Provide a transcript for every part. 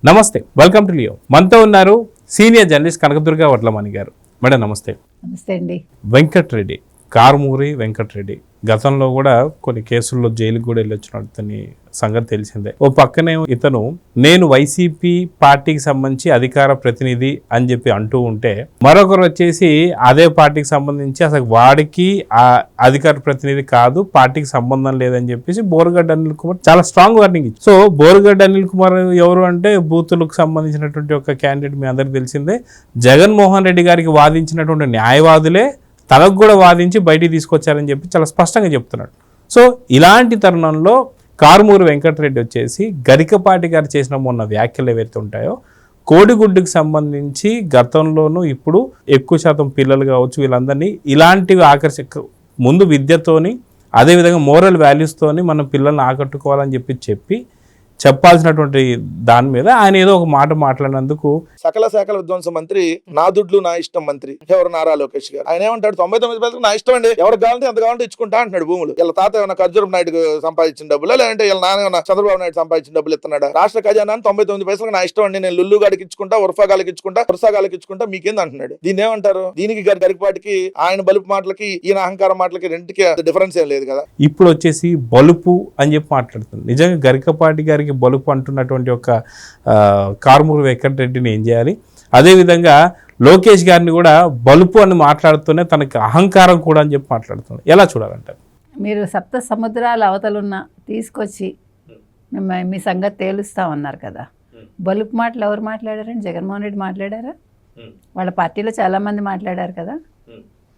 నమస్తే, welcome to Leo. మనతో ఉన్నారు సీనియర్ జర్నలిస్ట్ కనకదుర్గ వడ్లమణి గారు. మేడం నమస్తే. నమస్తే అండి. వెంకటరెడ్డి, కారుమూరి వెంకటరెడ్డి గతంలో కూడా కొన్ని కేసుల్లో జైలుకు కూడా వెళ్ళొచ్చినతని సంగతి తెలిసిందే. ఓ పక్కనే ఇతను నేను వైసీపీ పార్టీకి సంబంధించి అధికార ప్రతినిధి అని చెప్పి అంటూ ఉంటే, మరొకరు వచ్చేసి అదే పార్టీకి సంబంధించి అసలు వాడికి ఆ అధికార ప్రతినిధి కాదు, పార్టీకి సంబంధం లేదని చెప్పేసి బోరుగడ్డ అనిల్ కుమార్ చాలా స్ట్రాంగ్ వార్నింగ్ ఇచ్చి. సో బోరుగడ్డ అనిల్ కుమార్ ఎవరు అంటే బూతులకు సంబంధించినటువంటి ఒక క్యాండిడేట్, మీ అందరికి తెలిసిందే. జగన్మోహన్ రెడ్డి గారికి వాదించినటువంటి న్యాయవాదులే తనకు కూడా వాదించి బయటికి తీసుకొచ్చారని చెప్పి చాలా స్పష్టంగా చెప్తున్నాడు. సో ఇలాంటి తరుణంలో కారుమూరి వెంకటరెడ్డి వచ్చేసి గరికపాటి గారు చేసిన మొన్న వ్యాఖ్యలు ఏవైతే ఉంటాయో, కోడిగుడ్డుకు సంబంధించి గతంలోనూ ఇప్పుడు ఎక్కువ శాతం పిల్లలు కావచ్చు వీళ్ళందరినీ ఇలాంటివి ముందు విద్యతోని అదేవిధంగా మోరల్ వాల్యూస్తోని మన పిల్లల్ని ఆకట్టుకోవాలని చెప్పి చెప్పాల్సినటువంటి దాని మీద ఆయన ఏదో ఒక మాట మాట్లాడినందుకు సకల శాఖల విధ్వంస మంత్రి, నా దుడ్లు నా ఇష్టం మంత్రి ఎవరు నారా లోకేష్ గారు. ఆయన ఏమంటాడు, 99 పైసలు నా ఇష్టం అండి, ఎవరికి కావాలంటే ఎంత కావాలంటే ఇచ్చుకుంటా అంటున్నాడు భూములు. ఇలా తాత ఏమన్నా ఖర్జూరం నాయుడు సంపాదించిన డబ్బులు, లేదంటే ఇలా నాన్న ఏమన్నా చంద్రబాబు నాయుడు సంపాదించిన డబ్బులు ఇస్తున్నాడా? రాష్ట్ర ఖజానా 99 పైసలు నా ఇష్టం అండి, నేను లుల్లు గాడికి ఇచ్చుకుంటా, ఉర్ఫా గాలికి ఇచ్చుకుంటా, ఉర్సా గాలికి ఇచ్చుకుంటా, మీకేంది అంటున్నాడు. దీన్ని ఏమంటారు? దీనికి గరికపాటికి ఆయన బలుపు మాటలకి ఈయన అహంకారం మాటలకి రెండుకి డిఫరెన్స్ ఏం లేదు కదా. ఇప్పుడు వచ్చేసి బలుపు అని చెప్పి మాట్లాడుతుంది. నిజంగా గరికపాటి గారికి బలుపు అంటున్నటువంటి ఒక కారుమూరి వెంకటరెడ్డిని ఏం చేయాలి? అదేవిధంగా లోకేష్ గారిని కూడా బలుపు అని మాట్లాడుతూనే తనకి అహంకారం కూడా అని చెప్పి మాట్లాడుతుంది. ఎలా చూడాలంటారు? మీరు సప్త సముద్రాల అవతలున్న తీసుకొచ్చి మీ సంగతి తేలుస్తామన్నారు కదా. బలుపు మాటలు ఎవరు మాట్లాడారండి? జగన్మోహన్ రెడ్డి మాట్లాడారా? వాళ్ళ పార్టీలో చాలా మంది మాట్లాడారు కదా.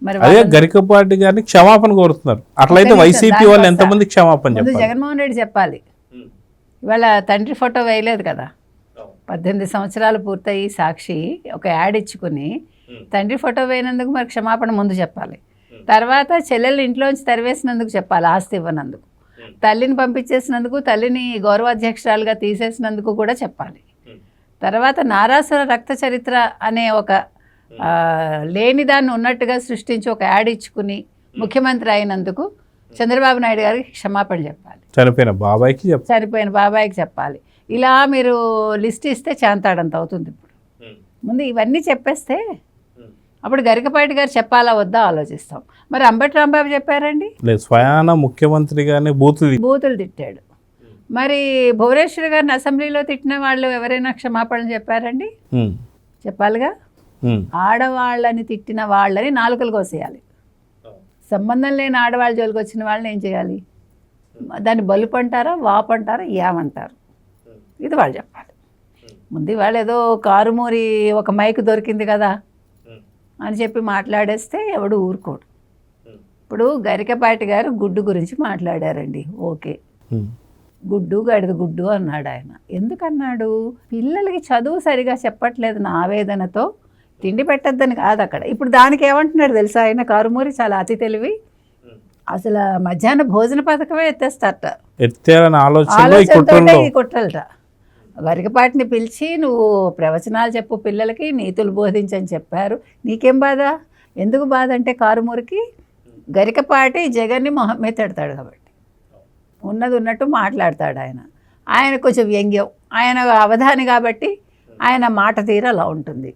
మరి అదే గరికపాటి గారిని క్షమాపణ కోరుతున్నారు. అట్లయితే వైసీపీ వాళ్ళు ఎంతమంది క్షమాపణ చెప్పాలి? జగన్మోహన్ రెడ్డి చెప్పాలి. ఇవాళ తండ్రి ఫోటో వేయలేదు కదా. 18 సంవత్సరాలు పూర్తయి సాక్షి ఒక యాడ్ ఇచ్చుకుని తండ్రి ఫోటో వేయనందుకు మరి క్షమాపణ ముందు చెప్పాలి. తర్వాత చెల్లెలు ఇంట్లోంచి తరివేసినందుకు చెప్పాలి, ఆస్తి ఇవ్వనందుకు. తల్లిని పంపించేసినందుకు, తల్లిని గౌరవాధ్యక్షురాలుగా తీసేసినందుకు కూడా చెప్పాలి. తర్వాత నారాసుర రక్త చరిత్ర అనే ఒక లేని దాన్ని ఉన్నట్టుగా సృష్టించి ఒక యాడ్ ఇచ్చుకుని ముఖ్యమంత్రి అయినందుకు చంద్రబాబు నాయుడు గారికి క్షమాపణ చెప్పాలి. చనిపోయిన బాబాయికి చెప్పాలి. ఇలా మీరు లిస్ట్ ఇస్తే చాంతాడంత అవుతుంది. ఇప్పుడు ముందు ఇవన్నీ చెప్పేస్తే అప్పుడు గరికపాటి గారు చెప్పాలా వద్దా ఆలోచిస్తాం. మరి అంబటి రాంబాబు చెప్పారండి, స్వయాన ముఖ్యమంత్రి గారిని బూతులు తిట్టాడు. మరి భువనేశ్వర్ గారిని అసెంబ్లీలో తిట్టిన వాళ్ళు ఎవరైనా క్షమాపణ చెప్పారండి? చెప్పాలిగా. ఆడవాళ్ళని తిట్టిన వాళ్ళని నాలుకలు కోసేయాలి. సంబంధం లేని ఆడవాళ్ళ జోలికి వచ్చిన వాళ్ళని ఏం చేయాలి? దాన్ని బలుపు అంటారా, వాపు అంటారా, ఏమంటారు? ఇది వాళ్ళు చెప్పాలి. ముందు వాళ్ళు ఏదో కారుమూరి ఒక మైక్ దొరికింది కదా అని చెప్పి మాట్లాడేస్తే ఎవడు ఊరుకోడు. ఇప్పుడు గరికపాటి గారు గుడ్డు గురించి మాట్లాడారండి, ఓకే. గుడ్డు గడిద గుడ్డు అన్నాడు ఆయన. ఎందుకన్నాడు? పిల్లలకి చదువు సరిగా చెప్పట్లేదు నా ఆవేదనతో తిండి పెట్టద్దని కాదు అక్కడ. ఇప్పుడు దానికి ఏమంటున్నాడు తెలుసా ఆయన? కారుమూరి చాలా అతి తెలివి. అసలు మధ్యాహ్న భోజన పథకమే ఎత్తేస్తారట. ఆలోచనతోటే ఈ కుట్రలట. గరికపాటిని పిలిచి నువ్వు ప్రవచనాలు చెప్పు, పిల్లలకి నీతులు బోధించని చెప్పారు. నీకేం బాధ? ఎందుకు బాధ అంటే కారుమూరికి గరికపాటి జగన్ని మొహం మీద తిడతాడు కాబట్టి ఉన్నది ఉన్నట్టు మాట్లాడతాడు ఆయన. ఆయన కొంచెం వ్యంగ్యం, ఆయన అవధాని కాబట్టి ఆయన మాట తీరు అలా ఉంటుంది.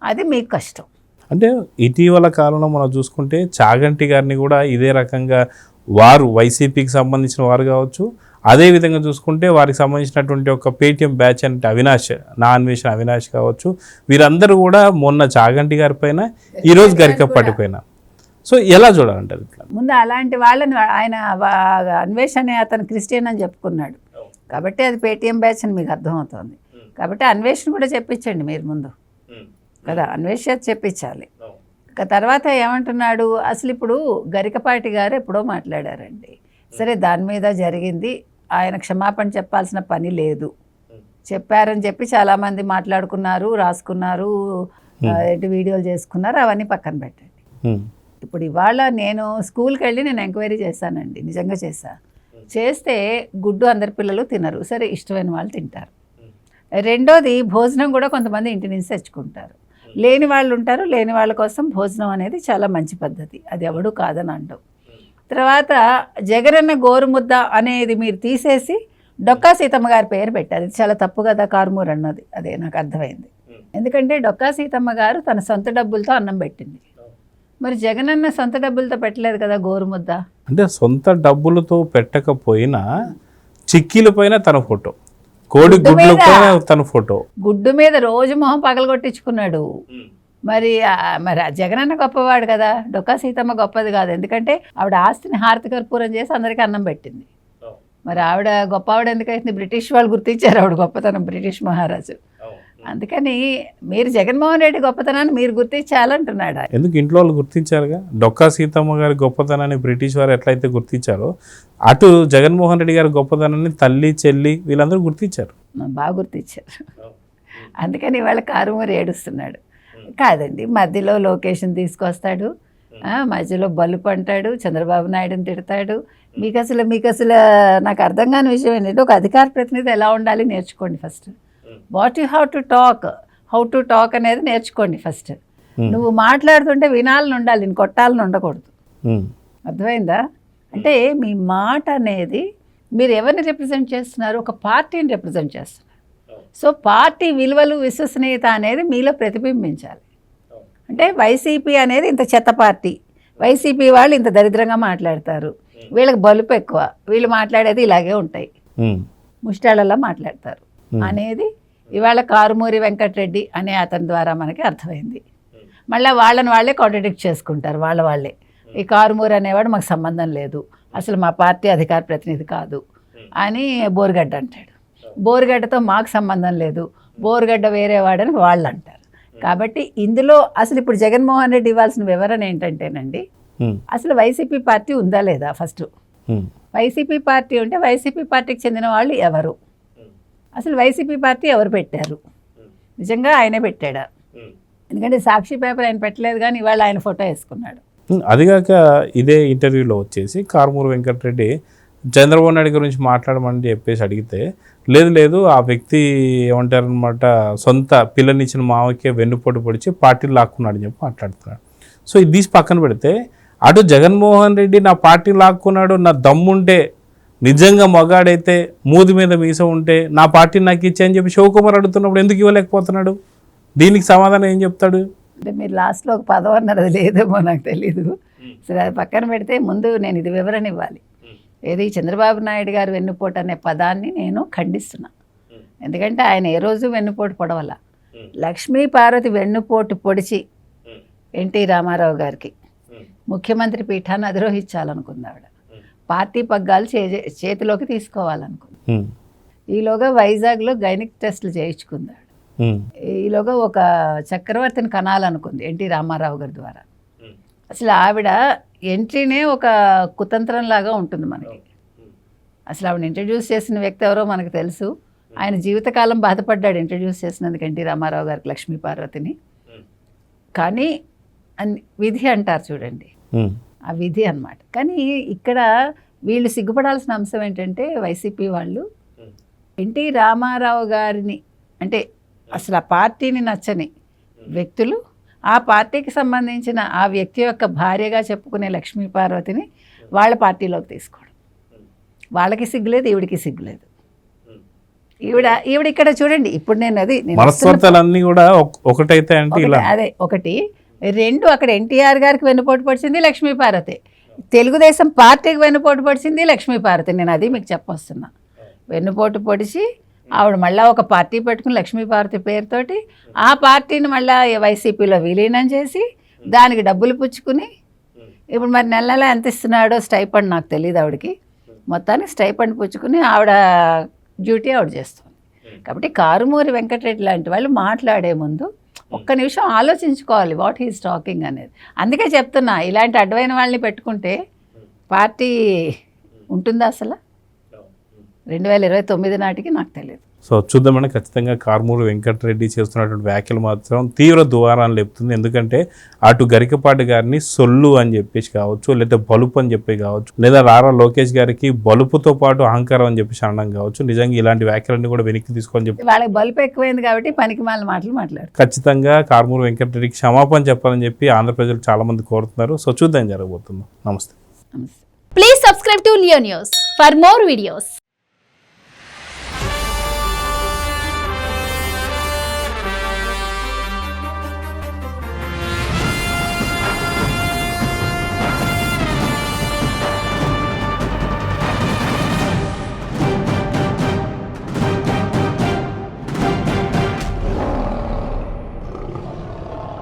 అది మీకు కష్టం. అంటే ఇటీవల కాలంలో మనం చూసుకుంటే చాగంటి గారిని కూడా ఇదే రకంగా వారు వైసీపీకి సంబంధించిన వారు కావచ్చు, అదేవిధంగా చూసుకుంటే వారికి సంబంధించినటువంటి ఒక పేటీఎం బ్యాచ్ అంటే అన్వేషణ అవినాష్ కావచ్చు, వీరందరూ కూడా మొన్న చాగంటి గారి పైన, ఈరోజు గరికపాటి పైన. సో ఎలా చూడాలంటారు? ఇట్లా ముందు అలాంటి వాళ్ళని ఆయన అన్వేషణ అతను క్రిస్టియన్ అని చెప్పుకున్నాడు కాబట్టి అది పేటీఎం బ్యాచ్ అని మీకు అర్థమవుతుంది. కాబట్టి అన్వేషణ కూడా చెప్పించండి మీరు ముందు కదా, అన్వేషణ చెప్పించాలి. తర్వాత ఏమంటున్నాడు అసలు? ఇప్పుడు గరికపాటి గారు ఎప్పుడో మాట్లాడారండి, సరే దాని మీద జరిగింది, ఆయన క్షమాపణ చెప్పాల్సిన పని లేదు, చెప్పారని చెప్పి చాలామంది మాట్లాడుకున్నారు, రాసుకున్నారు, వీడియోలు చేసుకున్నారు, అవన్నీ పక్కన పెట్టండి. ఇప్పుడు ఇవాళ నేను స్కూల్కి వెళ్ళి నేను ఎంక్వైరీ చేశానండి, నిజంగా చేస్తే గుడ్డు అందరి పిల్లలు తినరు, సరే ఇష్టమైన వాళ్ళు తింటారు. రెండోది భోజనం కూడా కొంతమంది ఇంటి నుంచి తెచ్చుకుంటారు, లేని వాళ్ళు ఉంటారు. లేని వాళ్ళ కోసం భోజనం అనేది చాలా మంచి పద్ధతి, అది ఎవడు కాదని అంటావు. తర్వాత జగనన్న గోరుముద్ద అనేది మీరు తీసేసి డొక్కా సీతమ్మ గారి పేరు పెట్టారు. ఇది చాలా తప్పు కదా కారుమూరు అన్నది. అదే నాకు అర్థమైంది. ఎందుకంటే డొక్కా సీతమ్మ గారు తన సొంత డబ్బులతో అన్నం పెట్టింది. మరి జగనన్న సొంత డబ్బులతో పెట్టలేదు కదా గోరుముద్ద. అంటే సొంత డబ్బులతో పెట్టకపోయినా చిక్కీల పైన తన ఫోటో, కోడి గుడ్ల పైన తన ఫోటో, గుడ్డు మీద రోజు మొహం పగలగొట్టించుకున్నాడు. మరి మరి జగనన్న గొప్పవాడు కదా, డొక్కా సీతమ్మ గొప్పది కాదు. ఎందుకంటే ఆవిడ ఆస్తిని హారతి కర్పూరం చేసి అందరికీ అన్నం పెట్టింది. మరి ఆవిడ గొప్ప ఆవిడ ఎందుకైతే బ్రిటిష్ వాళ్ళు గుర్తించారు ఆవిడ గొప్పతనం, బ్రిటిష్ మహారాజు. అందుకని మీరు జగన్మోహన్ రెడ్డి గొప్పతనాన్ని మీరు గుర్తించాలంటున్నాడు. ఎందుకు ఇంట్లో వాళ్ళు గుర్తించారుగా. డొక్కా సీతమ్మ గారి గొప్పతనాన్ని బ్రిటిష్ వారు ఎట్లయితే గుర్తించారో అటు జగన్మోహన్ రెడ్డి గారి గొప్పతనాన్ని తల్లి చెల్లి వీళ్ళందరూ గుర్తించారు. బాగా గుర్తించారు. అందుకని ఇవాళ కారుమూరి ఏడుస్తున్నాడు. కాదండి, మధ్యలో లొకేషన్ తీసుకొస్తాడు, మధ్యలో బలుపు అంటాడు, చంద్రబాబు నాయుడుని తిడతాడు. మీకు అసలు నాకు అర్థం కాని విషయం ఏంటంటే ఒక అధికార ప్రతినిధి ఎలా ఉండాలి నేర్చుకోండి first. What you have to talk, how to talk అనేది నేర్చుకోండి ఫస్ట్. నువ్వు మాట్లాడుతుంటే వినాలని ఉండాలి, నేను కొట్టాలని ఉండకూడదు. అర్థమైందా? అంటే మీ మాట అనేది మీరు ఎవరిని రిప్రజెంట్ చేస్తున్నారు? ఒక పార్టీని రిప్రజెంట్ చేస్తున్నారు. సో పార్టీ విలువలు విశ్వసనీయత అనేది మీలో ప్రతిబింబించాలి. అంటే వైసీపీ అనేది ఇంత చెత్త పార్టీ, వైసీపీ వాళ్ళు ఇంత దరిద్రంగా మాట్లాడతారు, వీళ్ళకి బలుపు ఎక్కువ, వీళ్ళు మాట్లాడేది ఇలాగే ఉంటాయి, ముష్టాళ్ళలా మాట్లాడతారు అనేది ఇవాళ కారుమూరి వెంకటరెడ్డి అనే అతని ద్వారా మనకి అర్థమైంది. మళ్ళీ వాళ్ళని వాళ్ళే కాంట్రడిక్ట్ చేసుకుంటారు. వాళ్ళే ఈ కారుమూరి అనేవాడు మాకు సంబంధం లేదు, అసలు మా పార్టీ అధికార ప్రతినిధి కాదు అని బోరుగడ్డ అంటాడు. బోరుగడ్డతో మాకు సంబంధం లేదు, బోరుగడ్డ వేరేవాడని వాళ్ళు అంటారు. కాబట్టి ఇందులో అసలు ఇప్పుడు జగన్మోహన్ రెడ్డి ఇవ్వాల్సిన వివరణ ఏంటంటేనండి, అసలు వైసీపీ పార్టీ ఉందా లేదా ఫస్ట్. వైసీపీ పార్టీ ఉంటే వైసీపీ పార్టీకి చెందిన వాళ్ళు ఎవరు, అసలు వైసీపీ పార్టీ ఎవరు పెట్టారు, నిజంగా ఆయనే పెట్టాడా? ఎందుకంటే సాక్షి పేపర్ ఆయన పెట్టలేదు కానీ ఇవాళ ఆయన ఫోటో వేసుకున్నాడు. అదిగాక ఇదే ఇంటర్వ్యూలో వచ్చేసి కారుమూరి వెంకటరెడ్డి చంద్రబాబు నాయుడు గురించి మాట్లాడమని చెప్పేసి అడిగితే లేదు ఆ వ్యక్తి ఏమంటారనమాట, సొంత పిల్లనిచ్చిన మావకే వెన్నుపోటు పొడిచి పార్టీలు లాక్కున్నాడు అని చెప్పి మాట్లాడుతున్నాడు. సో ఇది తీసి పక్కన పెడితే అటు జగన్మోహన్ రెడ్డి నా పార్టీ లాక్కున్నాడు, నా దమ్ముంటే నిజంగా మగాడైతే మూది మీద మీసం ఉంటే నా పార్టీని నాకు ఇచ్చే అని చెప్పి శివకుమార్ అడుగుతున్నప్పుడు ఎందుకు ఇవ్వలేకపోతున్నాడు? దీనికి సమాధానం ఏం చెప్తాడు? అంటే మీరు లాస్ట్లో ఒక పదం అన్నారు, అది లేదేమో నాకు తెలీదు. సరే అది పక్కన పెడితే ముందు నేను ఇది వివరణ ఇవ్వాలి. ఏది చంద్రబాబు నాయుడు గారు వెన్నుపోటు అనే పదాన్ని నేను ఖండిస్తున్నా. ఎందుకంటే ఆయన ఏ రోజు వెన్నుపోటు పొడవల. లక్ష్మీ పార్వతి వెన్నుపోటు పొడిచి ఎన్టీ రామారావు గారికి ముఖ్యమంత్రి పీఠాన్ని అధిరోహించాలనుకుంది ఆవిడ. పార్టీ పగ్గాలు చేతిలోకి తీసుకోవాలనుకుంది. ఈలోగా వైజాగ్లో గైనిక్ టెస్టులు చేయించుకుంది ఆవిడ. ఈలోగా ఒక చక్రవర్తిని కనాలనుకుంది ఎన్టీ రామారావు గారి ద్వారా. అసలు ఆవిడ ఎంట్రీనే ఒక కుతంత్రం లాగా ఉంటుంది మనకి. అసలు ఆవిడ ఇంట్రడ్యూస్ చేసిన వ్యక్తి ఎవరో మనకు తెలుసు. ఆయన జీవితకాలం బాధపడ్డాడు ఇంట్రడ్యూస్ చేసినందుకు ఎన్టీ రామారావు గారికి లక్ష్మీ పార్వతిని. కానీ విధి అంటారు చూడండి, ఆ విధి అన్నమాట. కానీ ఇక్కడ వీళ్ళు సిగ్గుపడాల్సిన అంశం ఏంటంటే వైసీపీ వాళ్ళు ఎన్టీ రామారావు గారిని, అంటే అసలు ఆ పార్టీని నచ్చని వ్యక్తులు ఆ పార్టీకి సంబంధించిన ఆ వ్యక్తి యొక్క భార్యగా చెప్పుకునే లక్ష్మీ పార్వతిని వాళ్ళ పార్టీలోకి తీసుకోవడం. వాళ్ళకి సిగ్గులేదు, ఈవిడికి సిగ్గులేదు. ఈవిడ ఇక్కడ చూడండి, ఇప్పుడు నేను అది మనస్పర్ధలన్నీ కూడా ఒకటైతే అదే ఒకటి రెండు, అక్కడ ఎన్టీఆర్ గారికి వెన్నుపోటు పడిచింది లక్ష్మీ పార్వతి, తెలుగుదేశం పార్టీకి వెన్నుపోటు పడిచింది లక్ష్మీ పార్వతి. నేను అది మీకు చెప్పొస్తున్నా. వెన్నుపోటు పొడిచి ఆవిడ మళ్ళీ ఒక పార్టీ పెట్టుకుని లక్ష్మీ పార్వతి పేరుతోటి ఆ పార్టీని మళ్ళీ వైసీపీలో విలీనం చేసి దానికి డబ్బులు పుచ్చుకుని ఇప్పుడు మరి నెల నెల ఎంత ఇస్తున్నాడో స్టైపండ్ నాకు తెలియదు ఆవిడకి. మొత్తానికి స్టైపండ్ పుచ్చుకుని ఆవిడ డ్యూటీ ఆవిడ చేస్తుంది. కాబట్టి కారుమూరి వెంకటరెడ్డి లాంటి వాళ్ళు మాట్లాడే ముందు ఒక్క నిమిషం ఆలోచించుకోవాలి వాట్ హీస్ టాకింగ్ అనేది. అందుకే చెప్తున్నా, ఇలాంటి అడ్వైన వాళ్ళని పెట్టుకుంటే పార్టీ ఉంటుందా అసలు 2029 నాటికి నాకు తెలియదు. సో చూద్దామని ఖచ్చితంగా కారుమూరి వెంకటరెడ్డి చేస్తున్నటువంటి వ్యాఖ్యలు మాత్రం తీవ్ర దువారాన్ని లేపుతుంది. ఎందుకంటే అటు గరికపాటి గారిని సొల్లు అని చెప్పేసి కావచ్చు, లేదా బలుపు అని చెప్పి కావచ్చు, లేదా రారా లోకేష్ గారికి బలుపుతో పాటు అహంకారం అని చెప్పేసి అనడం కావచ్చు. నిజంగా ఇలాంటి వ్యాఖ్యలన్నీ కూడా వెనక్కి తీసుకోని చెప్పి వాళ్ళకి బలుపు ఎక్కువైంది కాబట్టి పనికి మాలిన మాటలు మాట్లాడారు. ఖచ్చితంగా కారుమూరి వెంకటరెడ్డికి క్షమాపణ చెప్పాలని చెప్పి ఆంధ్ర ప్రజలు చాలా మంది కోరుతున్నారు. సో చూద్దాం జరగబోతుంది. నమస్తే. Please subscribe to Leo News for more videos.